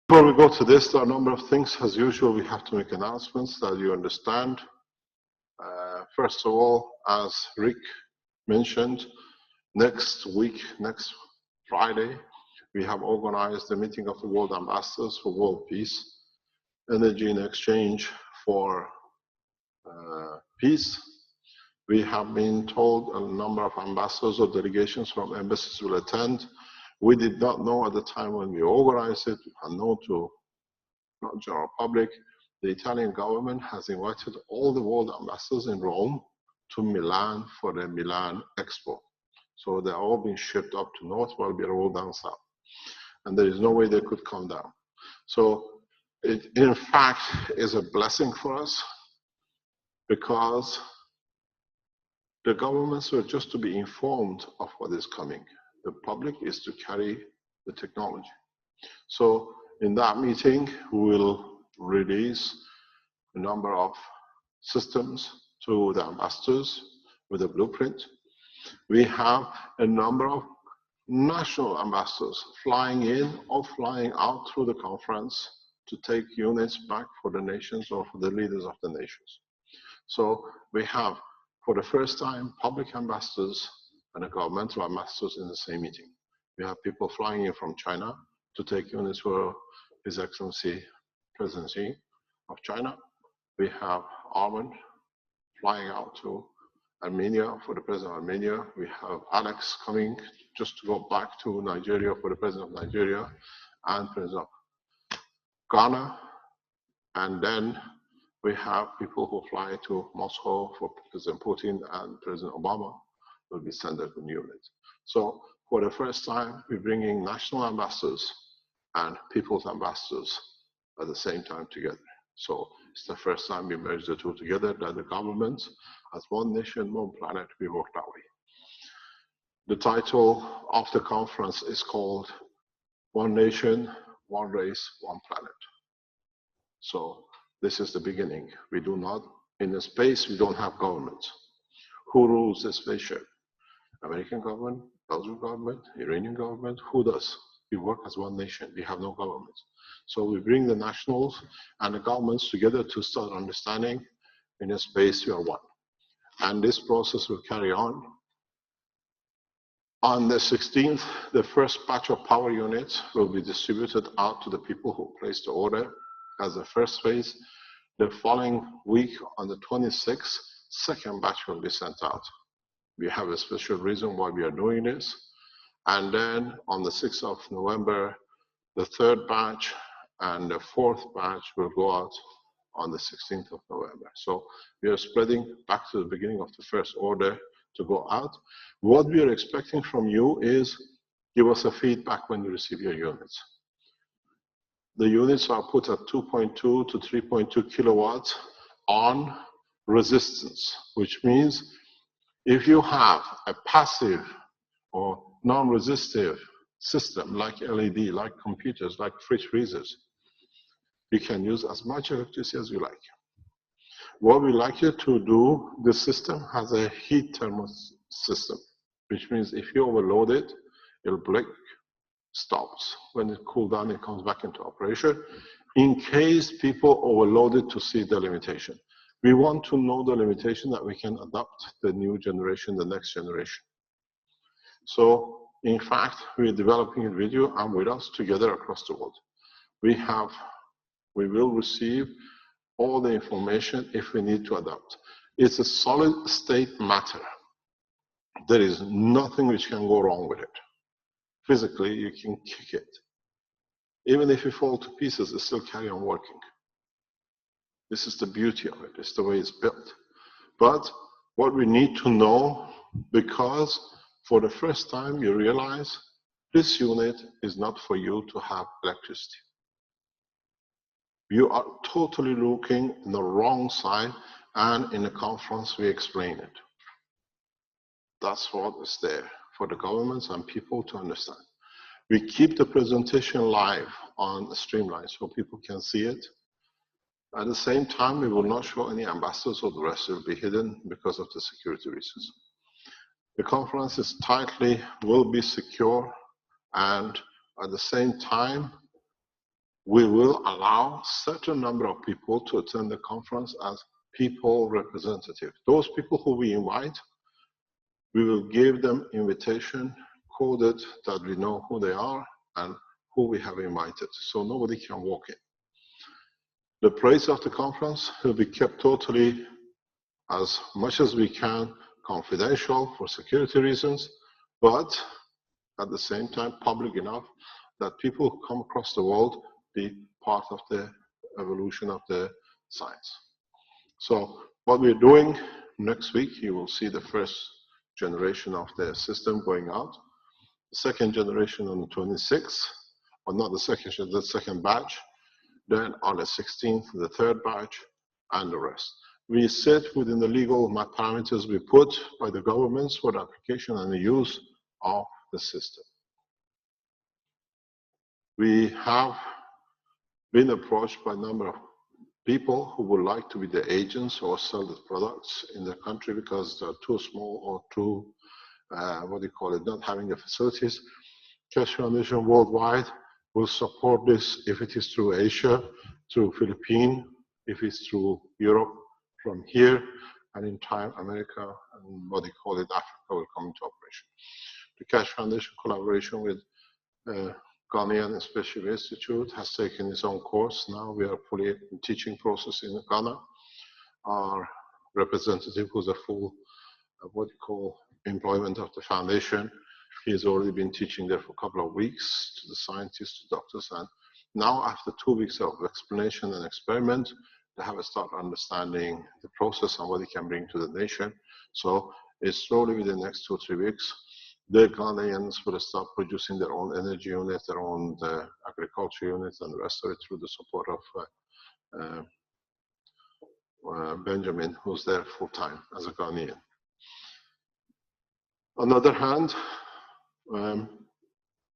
Before we go to this, there are a number of things. As usual, we have to make announcements that you understand. First of all, as Rick mentioned, next week, next Friday, we have organized the meeting of the world ambassadors for world peace, energy in exchange for peace. We have been told a number of ambassadors or delegations from embassies will attend. We did not know at the time when we organized it, and known to not general public, the Italian government has invited all the world ambassadors in Rome to Milan for the Milan Expo. So they're all being shipped up to north while we roll down south. And there is no way they could come down. So it, in fact, is a blessing for us because the governments were just to be informed of what is coming. The public is to carry the technology. So in that meeting, we will release a number of systems to the ambassadors with a blueprint. We have a number of national ambassadors flying in or flying out through the conference to take units back for the nations or for the leaders of the nations. So we have, for the first time, public ambassadors and governmental ambassadors in the same meeting. We have people flying in from China to take units for His Excellency President Xi of China. We have Armand flying out to Armenia for the President of Armenia. We have Alex coming just to go back to Nigeria for the President of Nigeria and President of Ghana. And then we have people who fly to Moscow for President Putin and President Obama will be sent as a unit. So for the first time, we're bringing national ambassadors and people's ambassadors at the same time together. So it's the first time we merge the two together, that the governments, as one nation, one planet, we work that way. The title of the conference is called One Nation, One Race, One Planet. So this is the beginning. We do not, in the space, we don't have governments. Who rules the spaceship? American government, Belgian government, Iranian government, who does? We work as one nation, we have no government. So we bring the nationals and the governments together to start understanding in a space we are one. And this process will carry on. On the 16th, the first batch of power units will be distributed out to the people who placed the order as the first phase. The following week, on the 26th, second batch will be sent out. We have a special reason why we are doing this. And then on the 6th of November, the third batch and the fourth batch will go out on the 16th of November. So we are spreading back to the beginning of the first order to go out. What we are expecting from you is give us a feedback when you receive your units. The units are put at 2.2 to 3.2 kilowatts on resistance, which means if you have a passive or non-resistive system like LED, like computers, like fridge freezers, you can use as much electricity as you like. What we like you to do, the system has a heat thermal system, which means if you overload it, it'll blink, stops. When it cools down, it comes back into operation. In case people overload it to see the limitation. We want to know the limitation that we can adopt the new generation, the next generation. So, in fact, we're developing a video and with us together across the world. We will receive all the information if we need to adapt. It's a solid state matter. There is nothing which can go wrong with it. Physically, you can kick it. Even if it falls to pieces, it still carry on working. This is the beauty of it. It's the way it's built. But what we need to know, because for the first time you realize this unit is not for you to have electricity. You are totally looking in the wrong side, and in the conference we explain it. That's what is there for the governments and people to understand. We keep the presentation live on Streamline so people can see it. At the same time, we will not show any ambassadors, or the rest will be hidden because of the security reasons. The conference is tightly, will be secure, and at the same time, we will allow certain number of people to attend the conference as people representative. Those people who we invite, we will give them invitation coded that we know who they are and who we have invited, so nobody can walk in. The place of the conference will be kept totally, as much as we can, confidential for security reasons, but at the same time public enough that people who come across the world be part of the evolution of the science. So what we're doing next week, you will see the first generation of the system going out. The second generation on the 26th, or not the second batch. Then on the 16th, the third batch, and the rest. We sit within the legal parameters we put by the governments for the application and the use of the system. We have been approached by a number of people who would like to be the agents or sell the products in the country because they're too small or too, not having the facilities. Keshe Foundation worldwide will support this if it is through Asia, through Philippines, if it's through Europe, from here, and in time America and Africa will come into operation. The Keshe Foundation collaboration with Ghanaian Special Institute has taken its own course. Now we are fully in teaching process in Ghana. Our representative, who's a full employment of the foundation, he has already been teaching there for a couple of weeks to the scientists, to doctors, and now after 2 weeks of explanation and experiment, they have a start understanding the process and what it can bring to the nation. So it's slowly within the next 2 or 3 weeks, the Ghanaians will start producing their own energy units, their own agriculture units, and the rest of it through the support of Benjamin, who's there full time as a Ghanaian. On the other hand,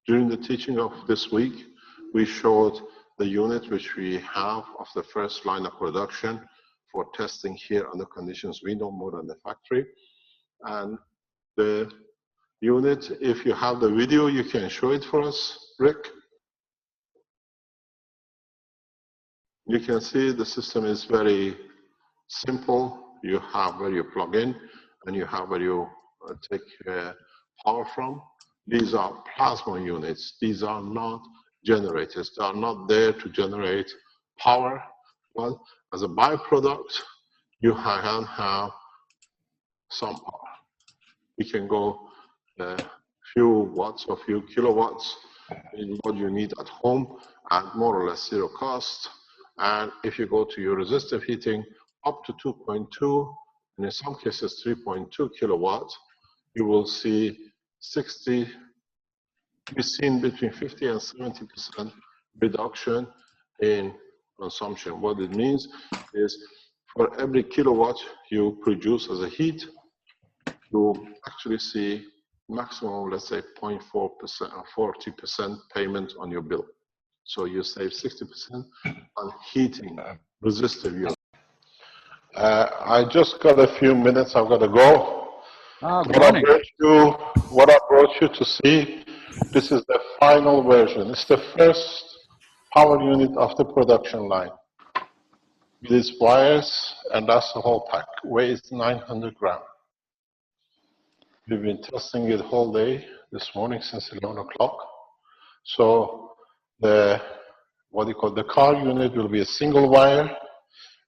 during the teaching of this week, we showed the unit which we have of the first line of production for testing here under conditions we know more than the factory. And the unit, if you have the video, you can show it for us, Rick. You can see the system is very simple. You have where you plug in and you have where you take power from. These are plasma units. These are not generators. They are not there to generate power. But as a byproduct, you can have some power. You can go a few watts or few kilowatts in what you need at home at more or less zero cost. And if you go to your resistive heating, up to 2.2, and in some cases 3.2 kilowatts, you will see we've seen between 50 and 70% reduction in consumption. What it means is for every kilowatt you produce as a heat, you actually see maximum, let's say 0.4% or 40% payment on your bill. So you save 60% on heating resistive units. I just got a few minutes, I've got to go. Good morning. What I brought you to see, this is the final version. It's the first power unit of the production line. These wires, and that's the whole pack, weighs 900 grams. We've been testing it whole day this morning since 11 o'clock. So the car unit will be a single wire,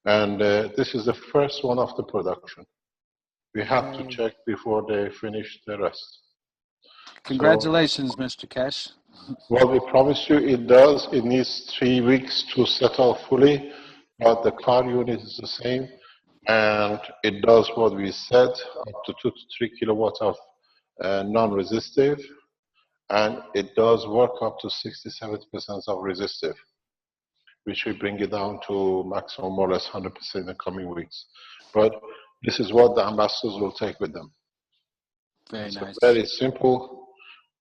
and this is the first one of the production. We have to check before they finish the rest. Congratulations, Mr. Keshe. Well, we promise you it does. It needs 3 weeks to settle fully, but the car unit is the same, and it does what we said, up to 2 to 3 kilowatts of non-resistive, and it does work up to 60–70% of resistive, which will bring it down to maximum more or less 100% in the coming weeks. But this is what the ambassadors will take with them. Very nice. Very simple,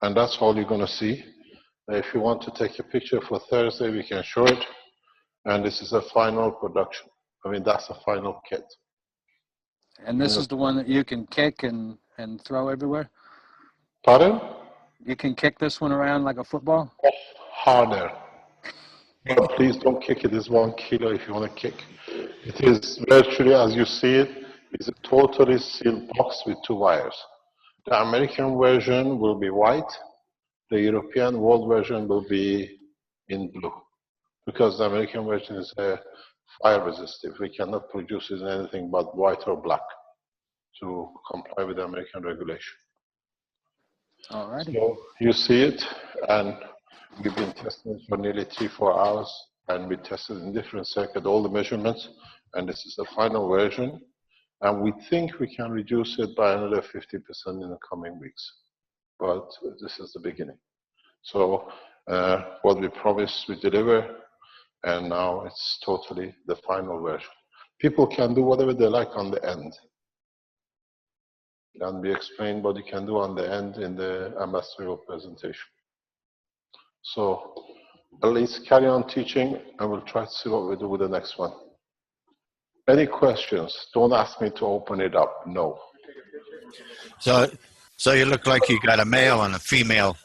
and that's all you're going to see. If you want to take a picture for Thursday, we can show it. And this is a final production. I mean, that's a final kit. And this is the one that you can kick and throw everywhere? Pardon? You can kick this one around like a football? Harder. But please don't kick it as 1 kilo if you want to kick. It is virtually, as you see it, is a totally sealed box with 2 wires. The American version will be white. The European world version will be in blue, because the American version is fire resistive. We cannot produce it in anything but white or black to comply with the American regulation. Alrighty. So you see it, and we've been testing it for nearly 3-4 hours, and we tested in different circuits all the measurements, and this is the final version. And we think we can reduce it by another 50% in the coming weeks. But this is the beginning. So what we promised, we deliver, and now it's totally the final version. People can do whatever they like on the end. And we explained what you can do on the end in the ambassadorial presentation. So at least carry on teaching, and we'll try to see what we do with the next one. Any questions? Don't ask me to open it up. No. So you look like you got a male and a female.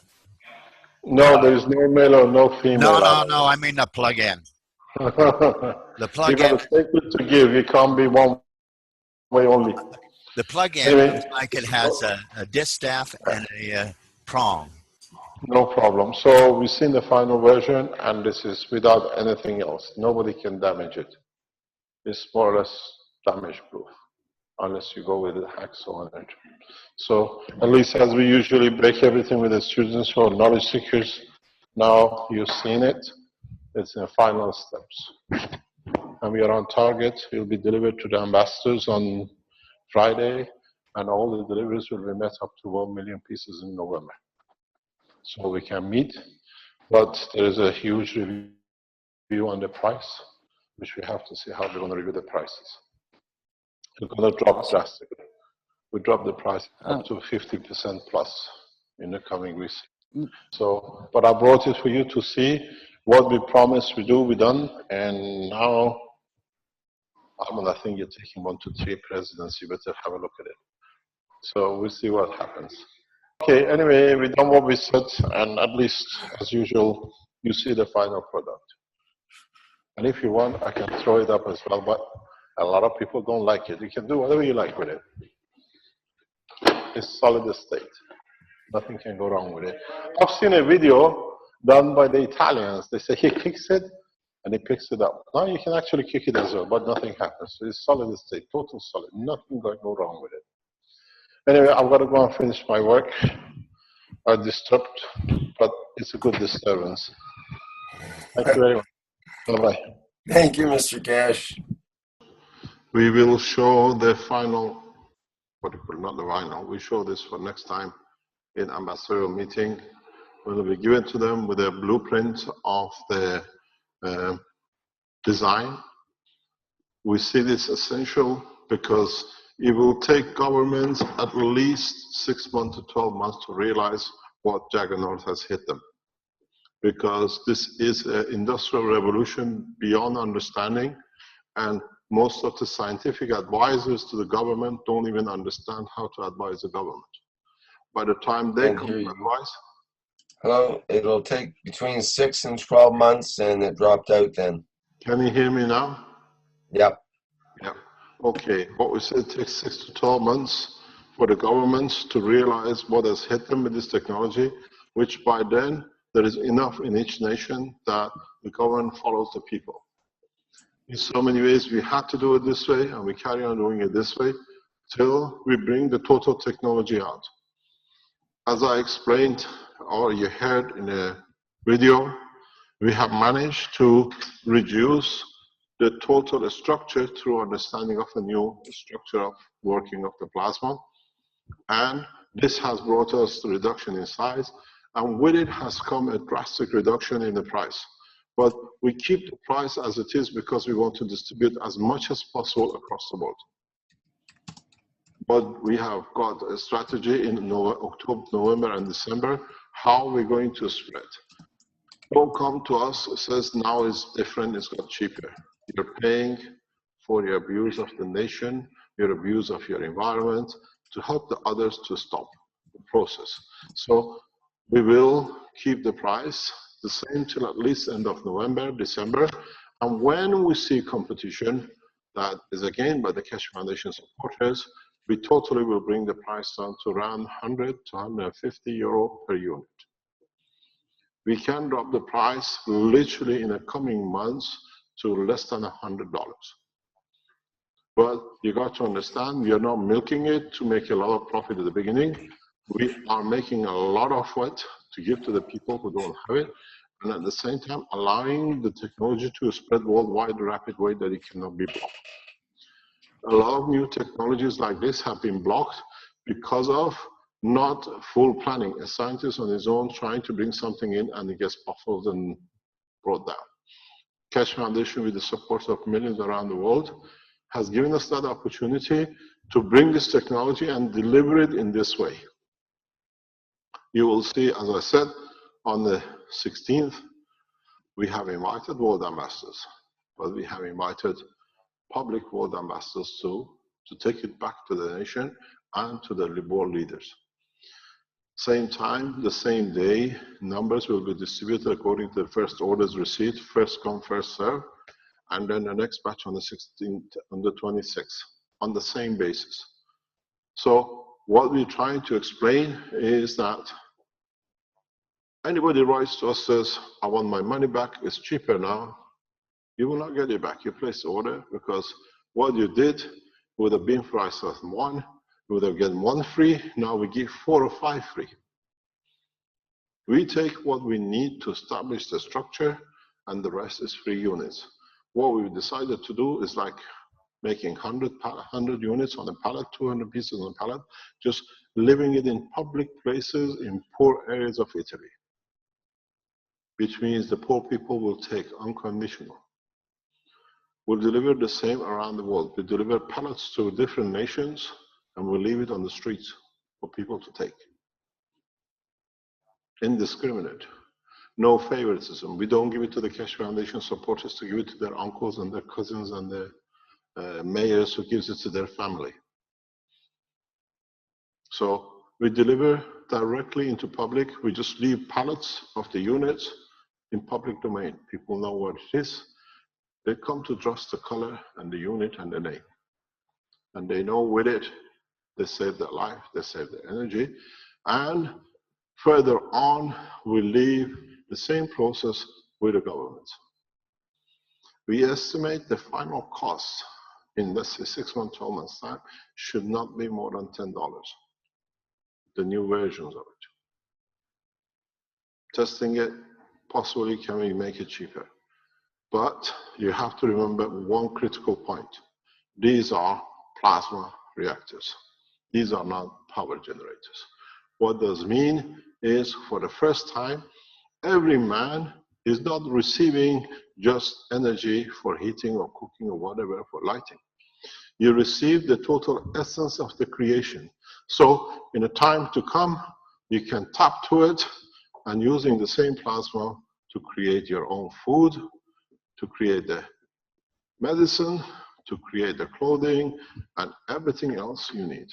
No, there is no male or no female. No. I mean the plug-in. The plug-in. You got to take it to give. You can't be one way only. The plug-in Anyway, looks like it has a distaff and a prong. No problem. So we've seen the final version, and this is without anything else. Nobody can damage it. It's more or less damage-proof, unless you go with a hacksaw on it. So at least as we usually break everything with the students or knowledge seekers, now you've seen it. It's in the final steps. And we are on target. It will be delivered to the ambassadors on Friday, and all the deliveries will be met up to 1 million pieces in November. So we can meet, but there is a huge review on the price, which we have to see how we're going to review the prices. We're going to drop drastically. We drop the price up to 50% plus in the coming weeks. So, but I brought it for you to see what we promised we do, we done, and now I think you're taking 1 to 3 presidents. You better have a look at it. So we'll see what happens. Okay, anyway, we done what we said, and at least, as usual, you see the final product. And if you want, I can throw it up as well, but a lot of people don't like it. You can do whatever you like with it. It's solid state. Nothing can go wrong with it. I've seen a video done by the Italians. They say he kicks it, and he picks it up. Now you can actually kick it as well, but nothing happens. It's solid state, total solid. Nothing going to go wrong with it. Anyway, I've got to go and finish my work. I'm disturbed, but it's a good disturbance. Thank you very much. Bye-bye. Thank you, Mr. Keshe. We will show the final, not the final, we show this for next time in ambassadorial meeting. Will be given to them with a blueprint of the design. We see this essential because it will take governments at least 6 months to 12 months to realize what juggernaut has hit them. Because this is an industrial revolution beyond understanding, and most of the scientific advisors to the government don't even understand how to advise the government. By the time they come to advise. Hello, it'll take between 6 and 12 months, and it dropped out then. Can you hear me now? Yep. Yeah. Okay, what we said takes 6 to 12 months for the governments to realize what has hit them with this technology, which by then there is enough in each nation that the government follows the people. In so many ways, we had to do it this way, and we carry on doing it this way till we bring the total technology out. As I explained, or you heard in a video, we have managed to reduce the total structure through understanding of the new structure of working of the plasma. And this has brought us the reduction in size, and with it has come a drastic reduction in the price. But we keep the price as it is because we want to distribute as much as possible across the board. But we have got a strategy in October, November, and December, how we're going to spread. Don't come to us and says now it's different, it's got cheaper. You're paying for your abuse of the nation, your abuse of your environment, to help the others to stop the process. So we will keep the price the same till at least end of November, December. And when we see competition that is again by the Keshe Foundation supporters, we totally will bring the price down to around 100 to 150 euro per unit. We can drop the price literally in the coming months to less than $100. But you got to understand, we are not milking it to make a lot of profit at the beginning. We are making a lot of it to give to the people who don't have it, and at the same time allowing the technology to spread worldwide in a rapid way that it cannot be blocked. A lot of new technologies like this have been blocked because of not full planning. A scientist on his own trying to bring something in and it gets baffled and brought down. Keshe Foundation, with the support of millions around the world, has given us that opportunity to bring this technology and deliver it in this way. You will see, as I said, on the 16th, we have invited world ambassadors, but we have invited public world ambassadors too, to take it back to the nation and to the world leaders. Same time, the same day, numbers will be distributed according to the first orders received, first come, first serve, and then the next batch on the 16th, on the 26th, on the same basis. So what we're trying to explain is that anybody writes to us says, I want my money back, it's cheaper now, you will not get it back. You place the order because what you did would have been for ourselves one, you would have gotten one free, now we give 4 or 5 free. We take what we need to establish the structure and the rest is free units. What we've decided to do is like making 100 units on a pallet, 200 pieces on a pallet, just leaving it in public places in poor areas of Italy, which means the poor people will take unconditional. We'll deliver the same around the world. We deliver pallets to different nations and we'll leave it on the streets for people to take. Indiscriminate. No favoritism. We don't give it to the Keshe Foundation supporters to give it to their uncles and their cousins and the mayors who gives it to their family. So we deliver directly into public. We just leave pallets of the units in public domain. People know what it is. They come to trust the color and the unit and the name. And they know with it, they save their life, they save their energy. And further on, we leave the same process with the government. We estimate the final cost in, let's say, 6 months, 12 months time, should not be more than $10, the new versions of it. Testing it, possibly can we make it cheaper? But you have to remember one critical point. These are plasma reactors. These are not power generators. What does mean is for the first time, every man is not receiving just energy for heating or cooking or whatever for lighting. You receive the total essence of the creation. So in a time to come, you can tap to it and using the same plasma to create your own food, to create the medicine, to create the clothing, and everything else you need.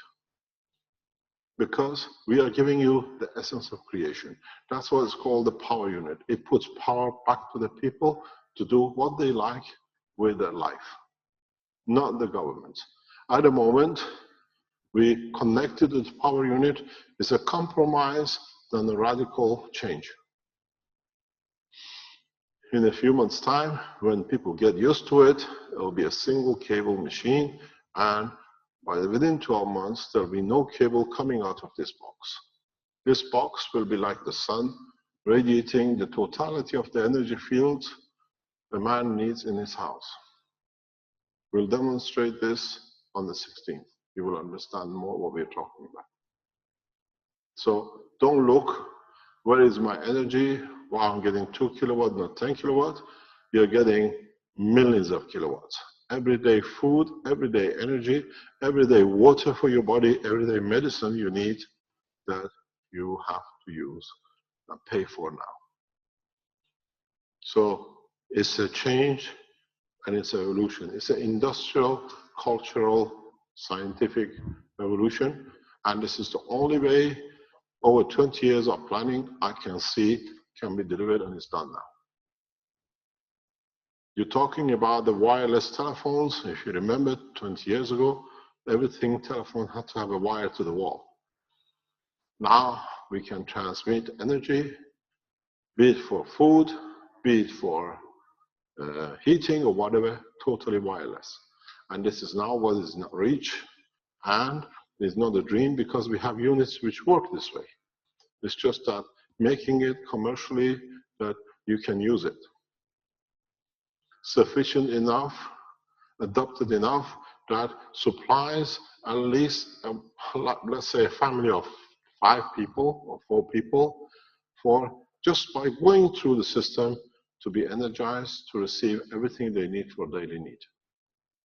Because we are giving you the essence of creation. That's what it's called the power unit. It puts power back to the people to do what they like with their life, not the government. At the moment, we connected to the power unit. It's a compromise than a radical change. In a few months' time, when people get used to it, it will be a single cable machine, and within 12 months, there will be no cable coming out of this box. This box will be like the sun, radiating the totality of the energy field a man needs in his house. We'll demonstrate this on the 16th. You will understand more what we're talking about. So don't look, where is my energy? Wow, I'm getting 2 kilowatts, not 10 kilowatts. You're getting millions of kilowatts. Everyday food, everyday energy, everyday water for your body, everyday medicine you need that you have to use and pay for now. So it's a change and it's an evolution. It's an industrial, cultural, scientific revolution. And this is the only way, over 20 years of planning, I can see can be delivered, and it's done now. You're talking about the wireless telephones. If you remember 20 years ago, everything telephone had to have a wire to the wall. Now we can transmit energy, be it for food, be it for heating or whatever, totally wireless. And this is now what is not reached, and it's not a dream because we have units which work this way. It's just that making it commercially that you can use it. Sufficient enough, adapted enough that supplies at least, let's say, a family of 5 people or 4 people for just by going through the system to be energized to receive everything they need for daily need.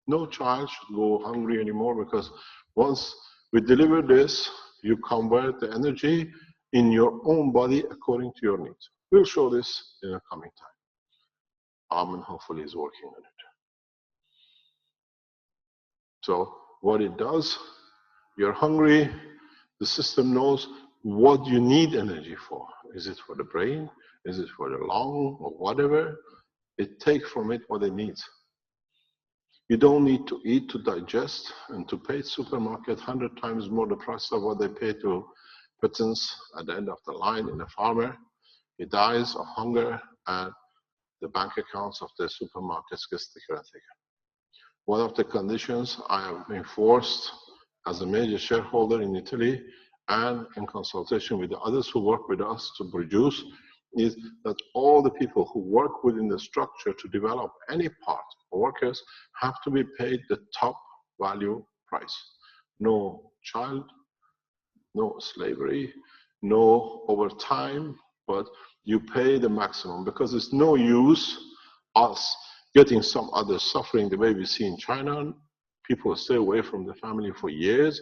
No child should go hungry anymore, because once we deliver this, you convert the energy in your own body according to your needs. We'll show this in a coming time. Armin hopefully is working on it. So what it does, you're hungry, the system knows what you need energy for. Is it for the brain? Is it for the lung or whatever? It takes from it what it needs. You don't need to eat to digest and to pay supermarket 100 times more the price of what they pay to peasants at the end of the line in a farmer. He dies of hunger, and the bank accounts of the supermarkets get thicker and thicker. One of the conditions I have been forced as a major shareholder in Italy, and in consultation with the others who work with us to produce, is that all the people who work within the structure to develop any part of workers have to be paid the top value price. No child, no slavery, no overtime, but you pay the maximum, because it's no use us getting some others suffering the way we see in China. People stay away from the family for years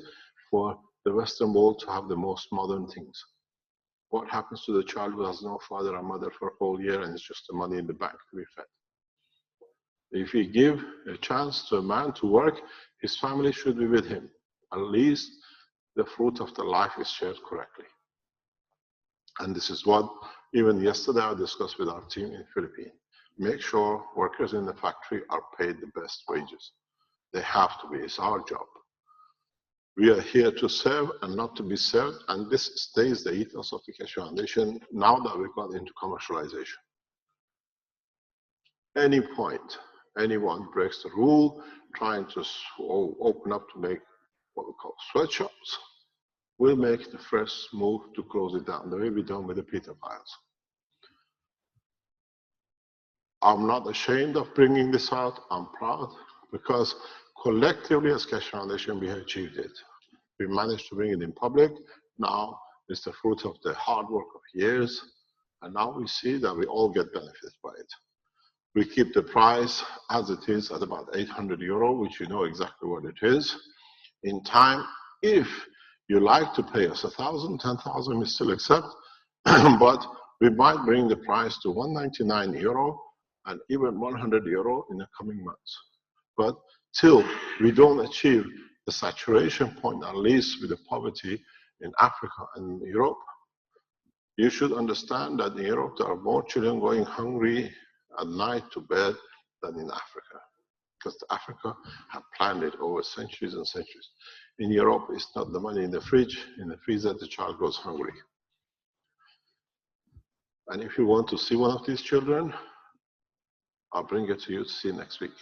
for the Western world to have the most modern things. What happens to the child who has no father or mother for a whole year and it's just the money in the bank to be fed? If we give a chance to a man to work, his family should be with him. At least the fruit of the life is shared correctly. And this is what, even yesterday, I discussed with our team in Philippines. Make sure workers in the factory are paid the best wages. They have to be. It's our job. We are here to serve and not to be served, and this stays the ethos of the Keshe Foundation now that we got into commercialization. Any point, anyone breaks the rule, trying to open up to make what we call sweatshops, we'll make the first move to close it down, the way we've done with the Peter files. I'm not ashamed of bringing this out. I'm proud, because collectively as Keshe Foundation, we have achieved it. We managed to bring it in public. Now it's the fruit of the hard work of years, and now we see that we all get benefits by it. We keep the price as it is at about 800 euro, which you know exactly what it is. In time, if you like to pay us 1,000, 10,000, we still accept, but we might bring the price to 199 euro and even 100 euro in the coming months. But till we don't achieve the saturation point, at least with the poverty in Africa and Europe, you should understand that in Europe there are more children going hungry at night to bed than in Africa, because Africa have planned it over centuries and centuries. In Europe, it's not the money in the fridge, in the freezer, the child goes hungry. And if you want to see one of these children, I'll bring it to you to see next week.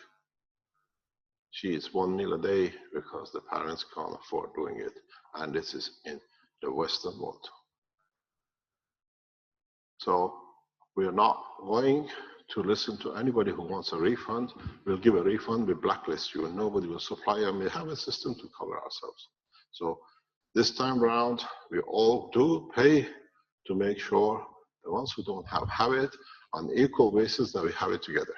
She eats 1 meal a day because the parents can't afford doing it. And this is in the Western world. So we're not going to listen to anybody who wants a refund. We'll give a refund, we blacklist you, and nobody will supply you, and we have a system to cover ourselves. So this time around, we all do pay to make sure the ones who don't have it on equal basis, that we have it together.